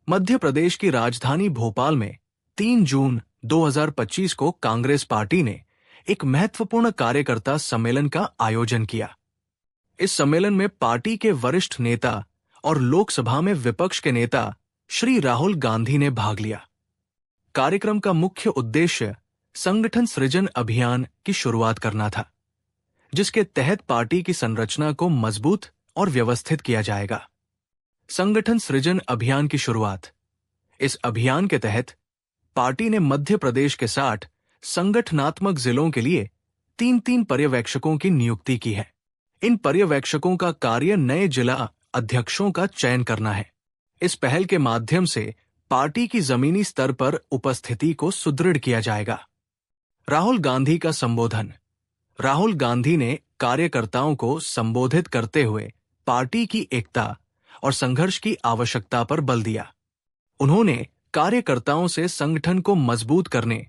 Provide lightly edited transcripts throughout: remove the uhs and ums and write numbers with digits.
मध्य प्रदेश की राजधानी भोपाल में 3 जून 2025 को कांग्रेस पार्टी ने एक महत्वपूर्ण कार्यकर्ता सम्मेलन का आयोजन किया। इस सम्मेलन में पार्टी के वरिष्ठ नेता और लोकसभा में विपक्ष के नेता श्री राहुल गांधी ने भाग लिया। कार्यक्रम का मुख्य उद्देश्य संगठन सृजन अभियान की शुरुआत करना था, जिसके तहत पार्टी की संरचना को मजबूत और व्यवस्थित किया जाएगा। संगठन सृजन अभियान की शुरुआत। इस अभियान के तहत पार्टी ने मध्य प्रदेश के 60 संगठनात्मक जिलों के लिए 3-3 पर्यवेक्षकों की नियुक्ति की है। इन पर्यवेक्षकों का कार्य नए जिला अध्यक्षों का चयन करना है। इस पहल के माध्यम से पार्टी की जमीनी स्तर पर उपस्थिति को सुदृढ़ किया जाएगा। राहुल गांधी का संबोधन। राहुल गांधी ने कार्यकर्ताओं को संबोधित करते हुए पार्टी की एकता और संघर्ष की आवश्यकता पर बल दिया। उन्होंने कार्यकर्ताओं से संगठन को मजबूत करने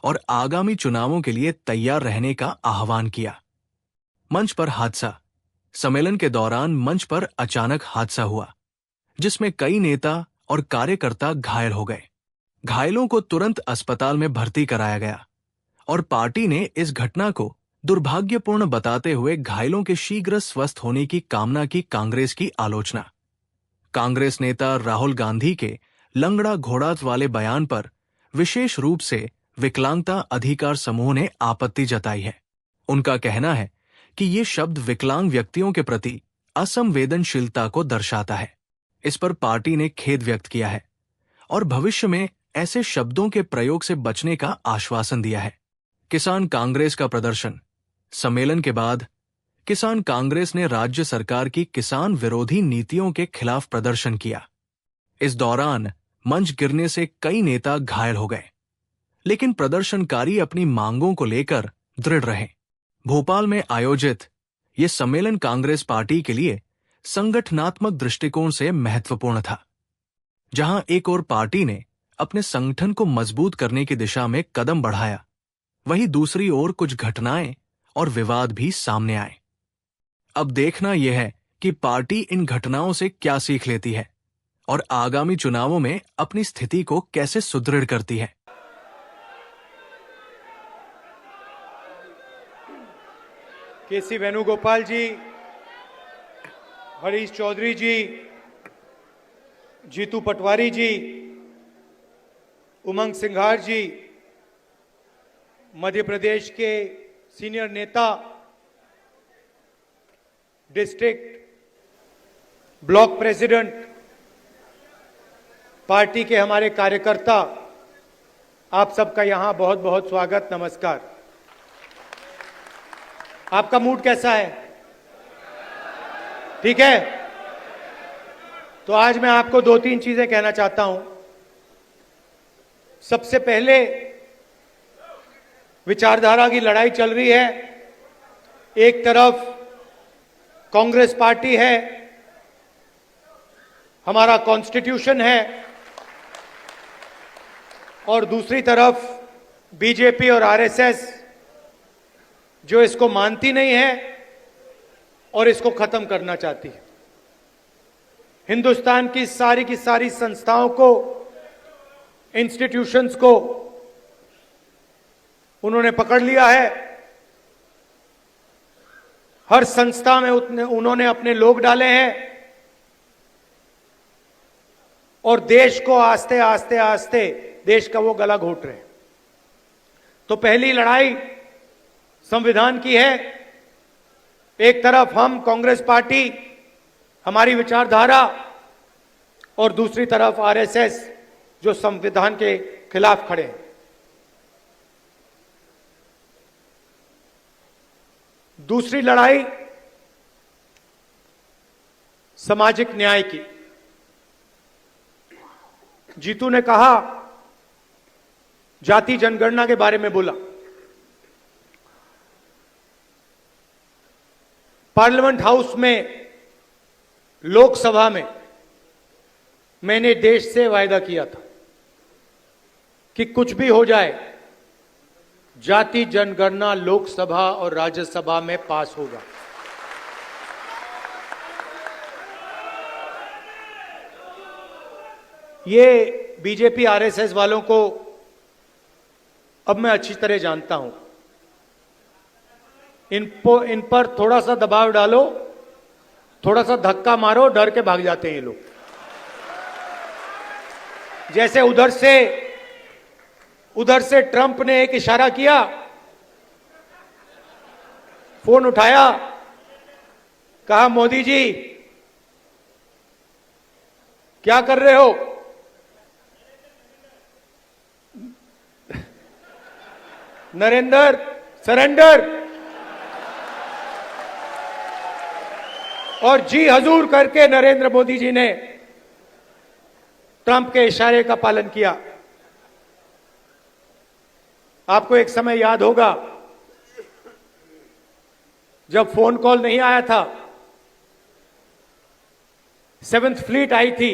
और आगामी चुनावों के लिए तैयार रहने का आह्वान किया। मंच पर हादसा। सम्मेलन के दौरान मंच पर अचानक हादसा हुआ, जिसमें कई नेता और कार्यकर्ता घायल हो गए। घायलों को तुरंत अस्पताल में भर्ती कराया गया और पार्टी ने इस घटना को दुर्भाग्यपूर्ण बताते हुए घायलों के शीघ्र स्वस्थ होने की कामना की कांग्रेस की आलोचना। कांग्रेस नेता राहुल गांधी के लंगड़ा घोड़ा वाले बयान पर विशेष रूप से विकलांगता अधिकार समूह ने आपत्ति जताई है। उनका कहना है कि ये शब्द विकलांग व्यक्तियों के प्रति असंवेदनशीलता को दर्शाता है। इस पर पार्टी ने खेद व्यक्त किया है और भविष्य में ऐसे शब्दों के प्रयोग से बचने का आश्वासन दिया है। किसान कांग्रेस का प्रदर्शन। सम्मेलन के बाद किसान कांग्रेस ने राज्य सरकार की किसान विरोधी नीतियों के खिलाफ प्रदर्शन किया। इस दौरान मंच गिरने से कई नेता घायल हो गए, लेकिन प्रदर्शनकारी अपनी मांगों को लेकर दृढ़ रहे। भोपाल में आयोजित ये सम्मेलन कांग्रेस पार्टी के लिए संगठनात्मक दृष्टिकोण से महत्वपूर्ण था, जहां एक ओर पार्टी ने अपने संगठन को मजबूत करने की दिशा में कदम बढ़ाया, वहीं दूसरी ओर कुछ घटनाएं और विवाद भी सामने आए। अब देखना यह है कि पार्टी इन घटनाओं से क्या सीख लेती है और आगामी चुनावों में अपनी स्थिति को कैसे सुदृढ़ करती है। केसी वेणुगोपाल जी, हरीश चौधरी जी, जीतू पटवारी जी, उमंग सिंघार जी, मध्य प्रदेश के सीनियर नेता, डिस्ट्रिक्ट ब्लॉक प्रेसिडेंट, पार्टी के हमारे कार्यकर्ता, आप सबका यहां बहुत बहुत स्वागत, नमस्कार। आपका मूड कैसा है? ठीक है? तो आज मैं आपको 2-3 चीजें कहना चाहता हूं। सबसे पहले, विचारधारा की लड़ाई चल रही है। एक तरफ कांग्रेस पार्टी है, हमारा कॉन्स्टिट्यूशन है, और दूसरी तरफ बीजेपी और आरएसएस, जो इसको मानती नहीं है और इसको खत्म करना चाहती है। हिंदुस्तान की सारी संस्थाओं को, इंस्टीट्यूशंस को उन्होंने पकड़ लिया है। हर संस्था में उन्होंने अपने लोग डाले हैं और देश को आस्ते आस्ते देश का वो गला घोट रहे हैं। तो पहली लड़ाई संविधान की है। एक तरफ हम कांग्रेस पार्टी, हमारी विचारधारा, और दूसरी तरफ आरएसएस, जो संविधान के खिलाफ खड़े हैं। दूसरी लड़ाई सामाजिक न्याय की। जीतू ने कहा, जाति जनगणना के बारे में बोला। पार्लियामेंट हाउस में, लोकसभा में मैंने देश से वायदा किया था कि कुछ भी हो जाए, जाति जनगणना लोकसभा और राज्यसभा में पास होगा। ये बीजेपी आरएसएस वालों को अब मैं अच्छी तरह जानता हूं। इन पर थोड़ा सा दबाव डालो, थोड़ा सा धक्का मारो, डर के भाग जाते हैं ये लोग। जैसे उधर से ट्रंप ने एक इशारा किया, फोन उठाया, कहा मोदी जी क्या कर रहे हो? नरेंद्र सरेंडर, और जी हजूर करके नरेंद्र मोदी जी ने ट्रंप के इशारे का पालन किया। आपको एक समय याद होगा जब फोन कॉल नहीं आया था, 7th फ्लीट आई थी,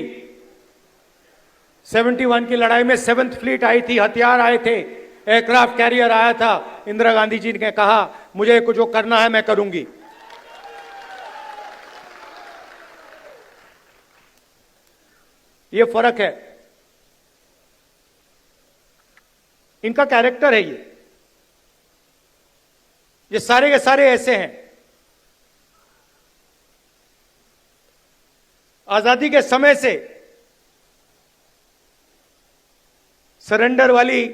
71 की लड़ाई में 7th फ्लीट आई थी, हथियार आए थे, एयरक्राफ्ट कैरियर आया था। इंदिरा गांधी जी ने कहा मुझे जो करना है मैं करूंगी। ये फर्क है, इनका कैरेक्टर है। ये सारे के सारे ऐसे हैं। आजादी के समय से सरेंडर वाली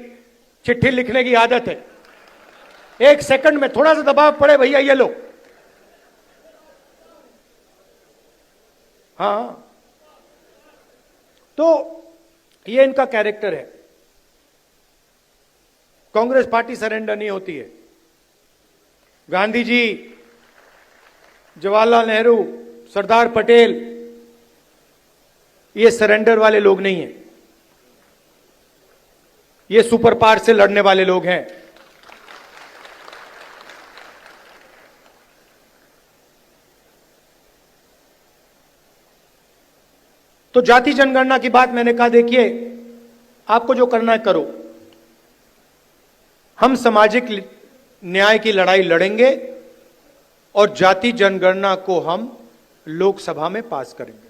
चिट्ठी लिखने की आदत है। 1 सेकंड में थोड़ा सा दबाव पड़े, भैया ये लो। हाँ, तो ये इनका कैरेक्टर है। कांग्रेस पार्टी सरेंडर नहीं होती है। गांधी जी, जवाहरलाल नेहरू, सरदार पटेल, ये सरेंडर वाले लोग नहीं हैं। ये सुपर पावर से लड़ने वाले लोग हैं। तो जाति जनगणना की बात मैंने कहा, देखिए आपको जो करना है करो। हम सामाजिक न्याय की लड़ाई लड़ेंगे और जाति जनगणना को हम लोकसभा में पास करेंगे।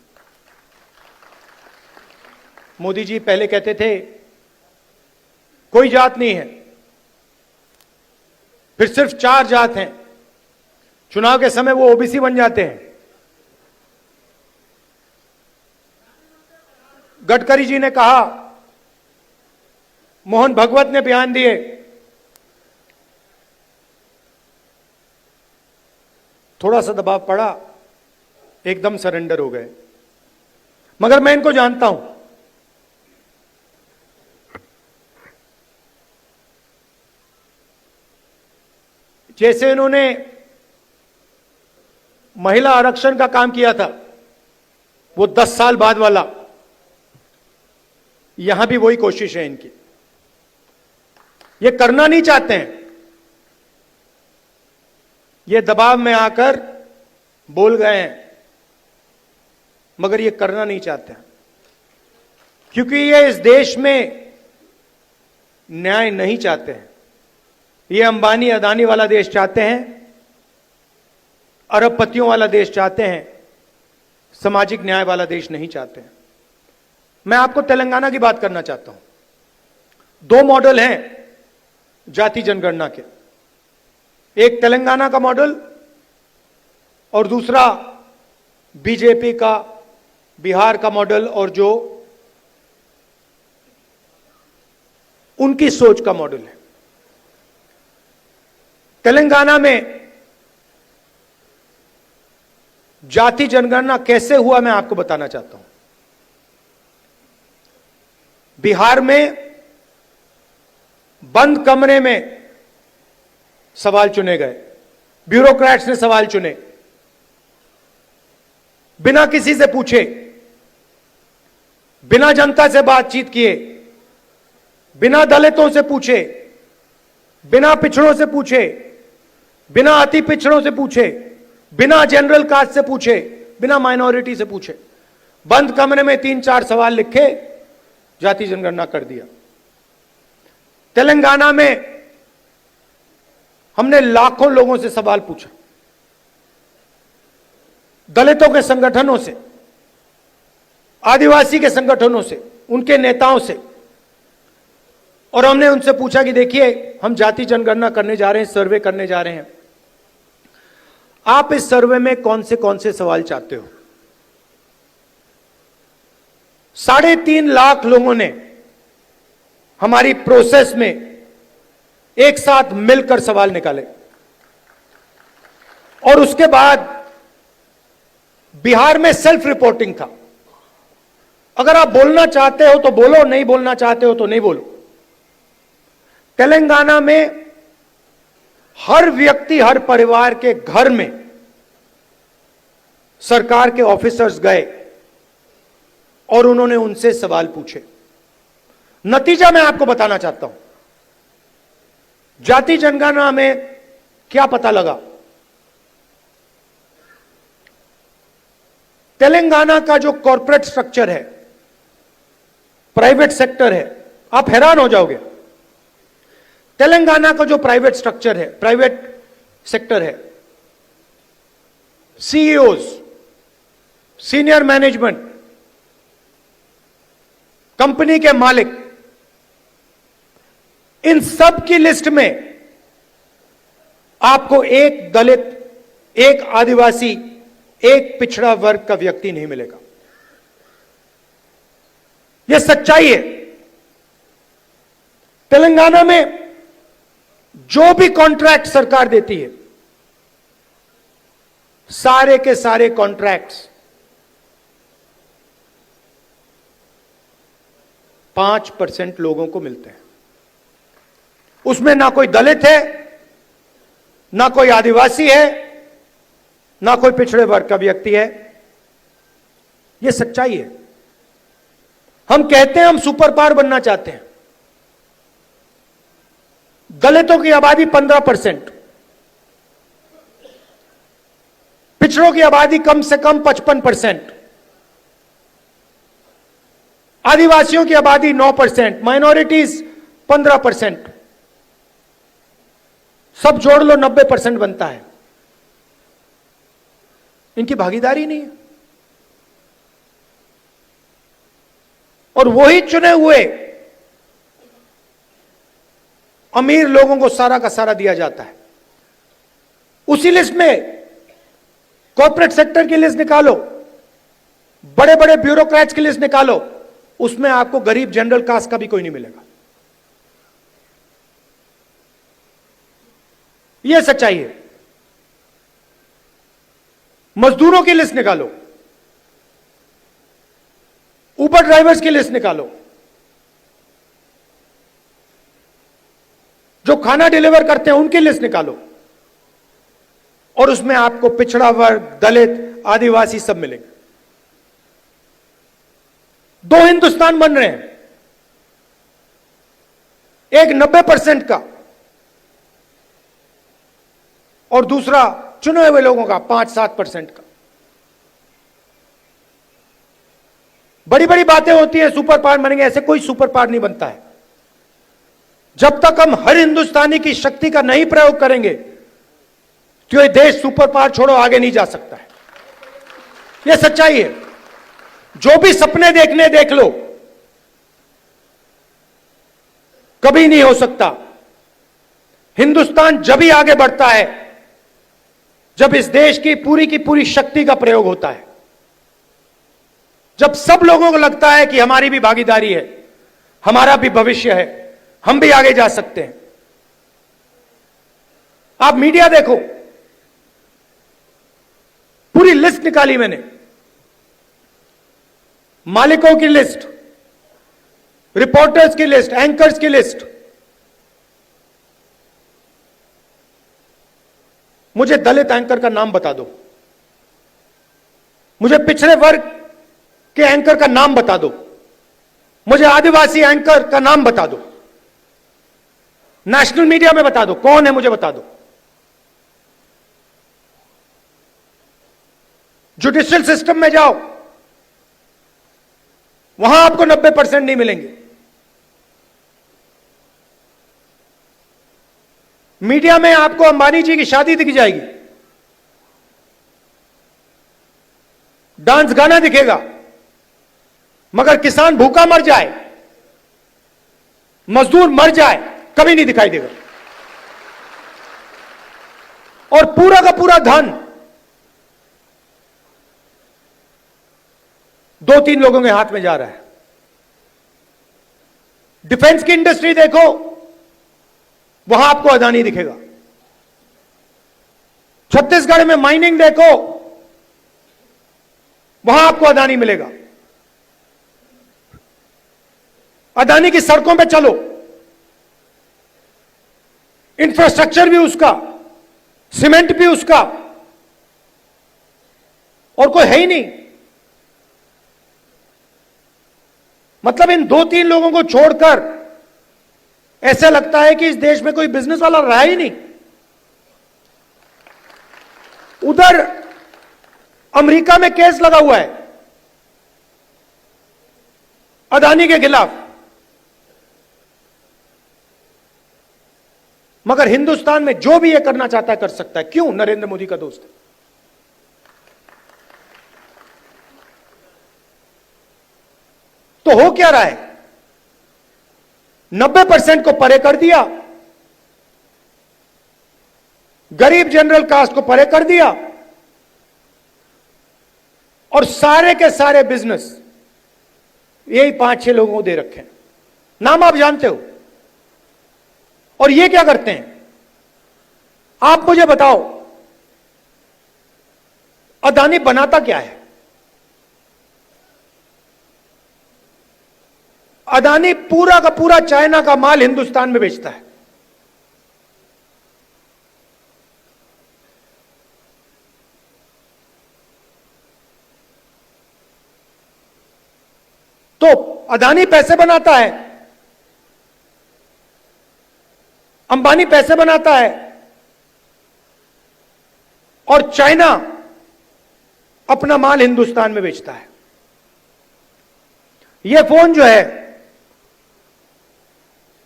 मोदी जी पहले कहते थे कोई जात नहीं है, फिर सिर्फ 4 जात हैं। चुनाव के समय वो ओबीसी बन जाते हैं। गडकरी जी ने कहा, मोहन भगवत ने बयान दिए, थोड़ा सा दबाव पड़ा, एकदम सरेंडर हो गए। मगर मैं इनको जानता हूं। जैसे इन्होंने महिला आरक्षण का काम किया था, वो 10 साल बाद वाला, यहां भी वही कोशिश है इनकी। ये करना नहीं चाहते हैं। ये दबाव में आकर बोल गए हैं, मगर ये करना नहीं चाहते हैं, क्योंकि ये इस देश में न्याय नहीं चाहते हैं। ये अंबानी अदानी वाला देश चाहते हैं, अरबपतियों वाला देश चाहते हैं, सामाजिक न्याय वाला देश नहीं चाहते हैं। मैं आपको तेलंगाना की बात करना चाहता हूं। 2 मॉडल हैं जाति जनगणना के, एक तेलंगाना का मॉडल और दूसरा बीजेपी का बिहार का मॉडल, और जो उनकी सोच का मॉडल है। तेलंगाना में जाति जनगणना कैसे हुआ मैं आपको बताना चाहता हूं। बिहार में बंद कमरे में सवाल चुने गए, ब्यूरोक्रेट्स ने सवाल चुने, बिना किसी से पूछे, बिना जनता से बातचीत किए, बिना दलितों से पूछे, बिना पिछड़ों से पूछे, बिना अति पिछड़ों से पूछे, बिना जनरल कास्ट से पूछे, बिना माइनॉरिटी से पूछे, बंद कमरे में 3-4 सवाल लिखे, जाति जनगणना कर दिया। तेलंगाना में हमने लाखों लोगों से सवाल पूछा, दलितों के संगठनों से, आदिवासी के संगठनों से, उनके नेताओं से और हमने उनसे पूछा कि देखिए, हम जाति जनगणना करने जा रहे हैं, सर्वे करने जा रहे हैं, आप इस सर्वे में कौन से सवाल चाहते हो? 3.5 लाख लोगों ने हमारी प्रोसेस में एक साथ मिलकर सवाल निकाले और उसके बाद बिहार में सेल्फ रिपोर्टिंग था। अगर आप बोलना चाहते हो तो बोलो, नहीं बोलना चाहते हो तो नहीं बोलो। तेलंगाना में हर व्यक्ति, हर परिवार के घर में सरकार के ऑफिसर्स गए और उन्होंने उनसे सवाल पूछे। नतीजा मैं आपको बताना चाहता हूं। जाति जनगणना में क्या पता लगा? तेलंगाना का जो कॉर्पोरेट स्ट्रक्चर है, प्राइवेट सेक्टर है, आप हैरान हो जाओगे। तेलंगाना का जो प्राइवेट स्ट्रक्चर है, प्राइवेट सेक्टर है, सीईओज, सीनियर मैनेजमेंट, कंपनी के मालिक, इन सब की लिस्ट में आपको एक दलित, एक आदिवासी, एक पिछड़ा वर्ग का व्यक्ति नहीं मिलेगा। यह सच्चाई है। तेलंगाना में जो भी कॉन्ट्रैक्ट सरकार देती है, सारे के सारे कॉन्ट्रैक्ट्स 5% लोगों को मिलते हैं। उसमें ना कोई दलित है, ना कोई आदिवासी है, ना कोई पिछड़े वर्ग का व्यक्ति है। यह सच्चाई है। हम कहते हैं हम सुपर पावर बनना चाहते हैं। दलितों की आबादी 15%, पिछड़ों की आबादी कम से कम 55%, आदिवासियों की आबादी 9%, माइनॉरिटीज 15%, सब जोड़ लो 90% बनता है। इनकी भागीदारी नहीं है। और वही चुने हुए अमीर लोगों को सारा का सारा दिया जाता है। उसी लिस्ट में कॉर्पोरेट सेक्टर की लिस्ट निकालो, बड़े बड़े ब्यूरोक्रेट्स की लिस्ट निकालो, उसमें आपको गरीब जनरल कास्ट का भी कोई नहीं मिलेगा। यह सच्चाई है। मजदूरों की लिस्ट निकालो, उबर ड्राइवर्स की लिस्ट निकालो, जो खाना डिलीवर करते हैं उनकी लिस्ट निकालो, और उसमें आपको पिछड़ा वर्ग, दलित, आदिवासी सब मिलेंगे। 2 हिंदुस्तान बन रहे हैं, एक 90% का और दूसरा चुने हुए लोगों का 5-7% का। बड़ी बड़ी बातें होती हैं, सुपर पावर बनेंगे, ऐसे कोई सुपर पावर नहीं बनता है। जब तक हम हर हिंदुस्तानी की शक्ति का नहीं प्रयोग करेंगे तो ये देश सुपर पावर छोड़ो आगे नहीं जा सकता है। यह सच्चाई है। जो भी सपने देखने देख लो, कभी नहीं हो सकता। हिंदुस्तान जब ही आगे बढ़ता है जब इस देश की पूरी शक्ति का प्रयोग होता है, जब सब लोगों को लगता है कि हमारी भी भागीदारी है, हमारा भी भविष्य है, हम भी आगे जा सकते हैं। आप मीडिया देखो, पूरी लिस्ट निकाली मैंने, मालिकों की लिस्ट, रिपोर्टर्स की लिस्ट, एंकर्स की लिस्ट। मुझे दलित एंकर का नाम बता दो, मुझे पिछड़े वर्ग के एंकर का नाम बता दो, मुझे आदिवासी एंकर का नाम बता दो, नेशनल मीडिया में बता दो कौन है, मुझे बता दो। जुडिशियल सिस्टम में जाओ, वहां आपको 90% नहीं मिलेंगे। मीडिया में आपको अंबानी जी की शादी दिख जाएगी, डांस गाना दिखेगा, मगर किसान भूखा मर जाए, मजदूर मर जाए, कभी नहीं दिखाई देगा। और पूरा का पूरा धन 2-3 लोगों के हाथ में जा रहा है। डिफेंस की इंडस्ट्री देखो, वहां आपको अदानी दिखेगा। छत्तीसगढ़ में माइनिंग देखो, वहां आपको अदानी मिलेगा। अदानी की सड़कों पे चलो, इंफ्रास्ट्रक्चर भी उसका, सीमेंट भी उसका, और कोई है ही नहीं। मतलब इन 2-3 लोगों को छोड़कर ऐसा लगता है कि इस देश में कोई बिजनेस वाला रहा ही नहीं। उधर अमेरिका में केस लगा हुआ है अदानी के खिलाफ, मगर हिंदुस्तान में जो भी ये करना चाहता है कर सकता है। क्यों? नरेंद्र मोदी का दोस्त है। तो हो क्या रहा है? 90% को परे कर दिया, गरीब जनरल कास्ट को परे कर दिया, और सारे के सारे बिजनेस यही 5-6 लोगों को दे रखे हैं। नाम आप जानते हो। और ये क्या करते हैं? आप मुझे बताओ, अदानी बनाता क्या है? अदानी पूरा का पूरा चाइना का माल हिंदुस्तान में बेचता है। तो अदानी पैसे बनाता है, अंबानी पैसे बनाता है, और चाइना अपना माल हिंदुस्तान में बेचता है। यह फोन जो है,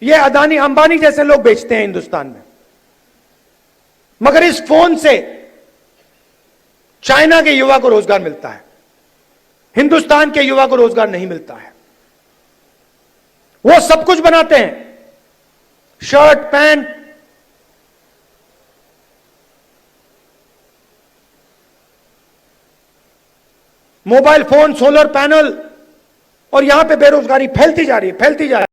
यह अदानी अंबानी जैसे लोग बेचते हैं हिंदुस्तान में, मगर इस फोन से चाइना के युवा को रोजगार मिलता है, हिंदुस्तान के युवा को रोजगार नहीं मिलता है। वो सब कुछ बनाते हैं, shirt, pant, mobile phone, solar panel, और यहां पे बेरोजगारी फैलती जा रही है, फैलती जा रही है।